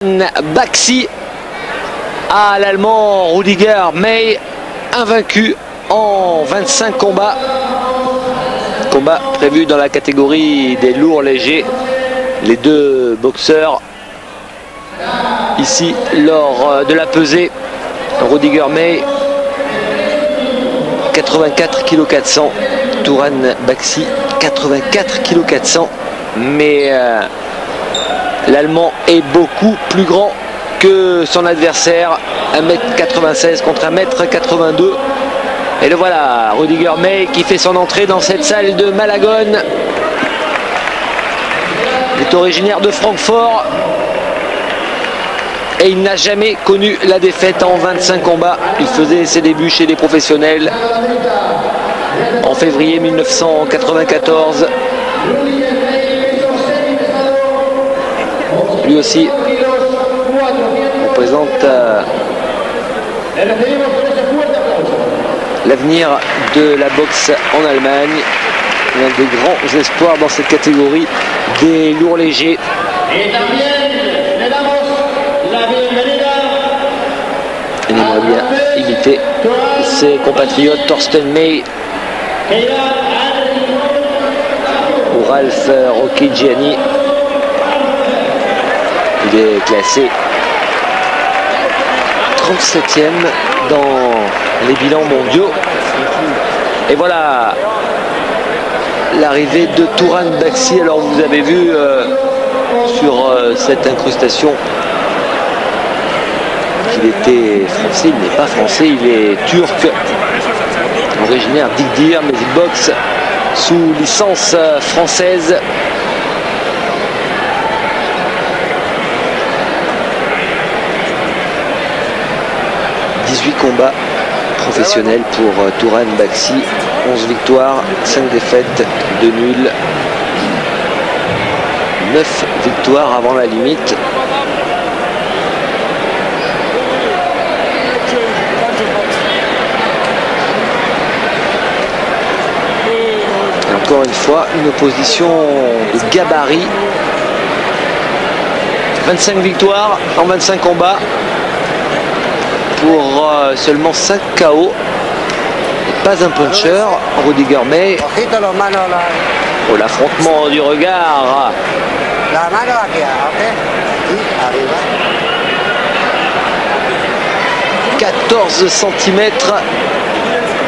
Baxi à l'Allemand Rudiger May, invaincu en 25 combats. Combat prévu dans la catégorie des lourds légers. Les deux boxeurs ici lors de la pesée. Rudiger May 84 kg 400, Turan Baxi 84 kg 400, mais l'Allemand est beaucoup plus grand que son adversaire, 1m96 contre 1m82. Et le voilà, Rudiger May qui fait son entrée dans cette salle de Malagon. Il est originaire de Francfort et il n'a jamais connu la défaite en 25 combats. Il faisait ses débuts chez les professionnels en février 1994. Lui aussi représente l'avenir de la boxe en Allemagne. L'un des grands espoirs dans cette catégorie des lourds légers. Il aimerait bien imiter ses compatriotes Thorsten May ou Ralph Rocchigiani. Il est classé 37e dans les bilans mondiaux. Et voilà l'arrivée de Turan Baxi. Alors vous avez vu sur cette incrustation qu'il était français. Il n'est pas français, il est turc, originaire d'Igdir, mais il boxe sous licence française. Combats professionnels pour Turan Baxi, 11 victoires, 5 défaites, 2 nuls, 9 victoires avant la limite. Et encore une fois, une opposition de gabarit. 25 victoires en 25 combats. Pour seulement 5 KO. Et pas un puncher, Rudiger May. Oh, l'affrontement du regard. 14 cm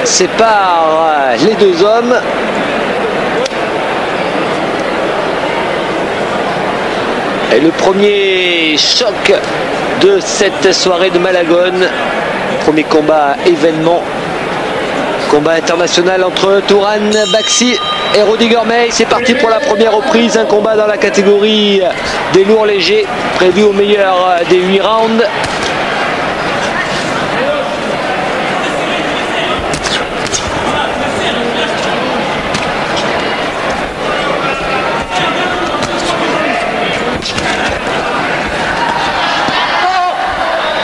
séparent les deux hommes. Et le premier choc de cette soirée de Malagon, premier combat événement, combat international entre Turan Baxi et Rudiger May. C'est parti pour la première reprise, un combat dans la catégorie des lourds légers, prévu au meilleur des 8 rounds.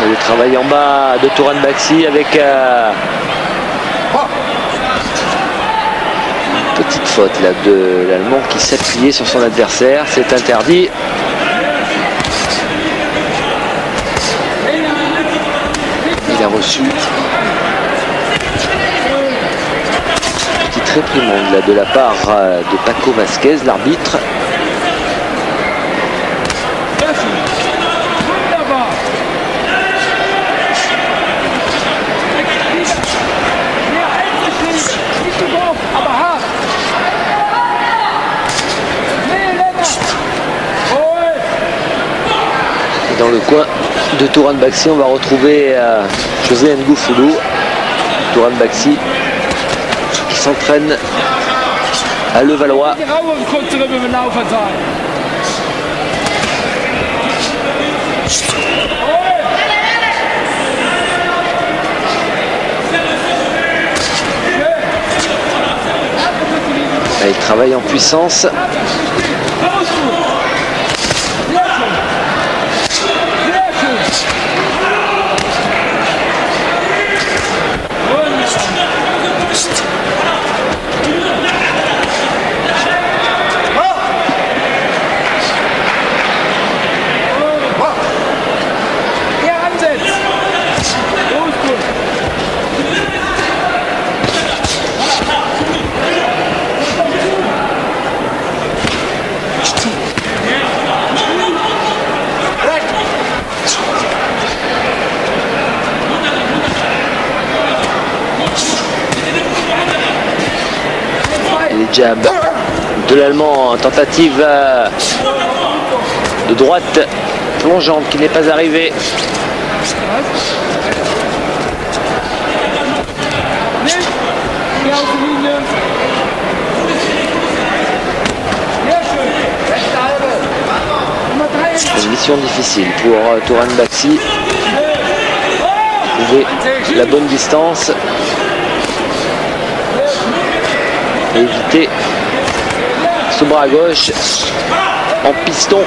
Le travail en bas de Turan Baxi avec une petite faute là de l'Allemand qui s'appuyait sur son adversaire. C'est interdit. Il a reçu une petite réprimande là de la part de Paco Vasquez, l'arbitre. Dans le coin de Turan Baxi, on va retrouver José Ngoufoulou. Turan Baxi qui s'entraîne à Levallois. Il travaille en puissance. jab de l'Allemand, tentative de droite plongeante qui n'est pas arrivée. Une mission difficile pour Turan Baxi. Trouver la bonne distance. Éviter ce bras à gauche en piston.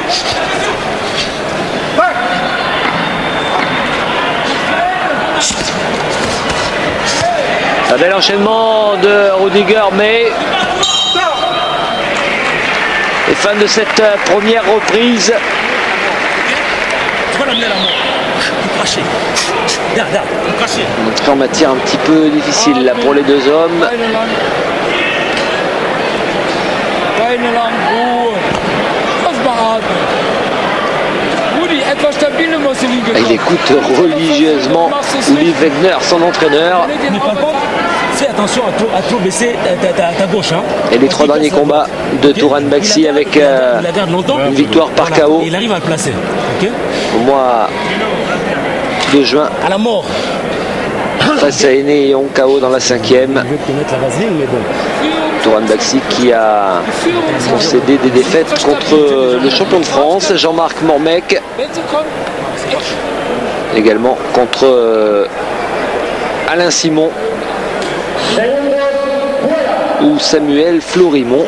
Un bel enchaînement de Rudiger, mais et fin de cette première reprise. Entrée en matière un petit peu difficile là pour les deux hommes. Il écoute religieusement Uli Wegner, son entraîneur. Fais attention à trop baisser ta gauche. Hein. Et les trois derniers combats de Turan Baxi avec une victoire par KO. Il arrive à le placer. Okay. Au mois de juin. À la mort. Face à Aîné et on KO dans la 5e. Turan Baxi qui a concédé des défaites contre le champion de France, Jean-Marc Mormec. Également contre Alain Simon ou Samuel Florimont.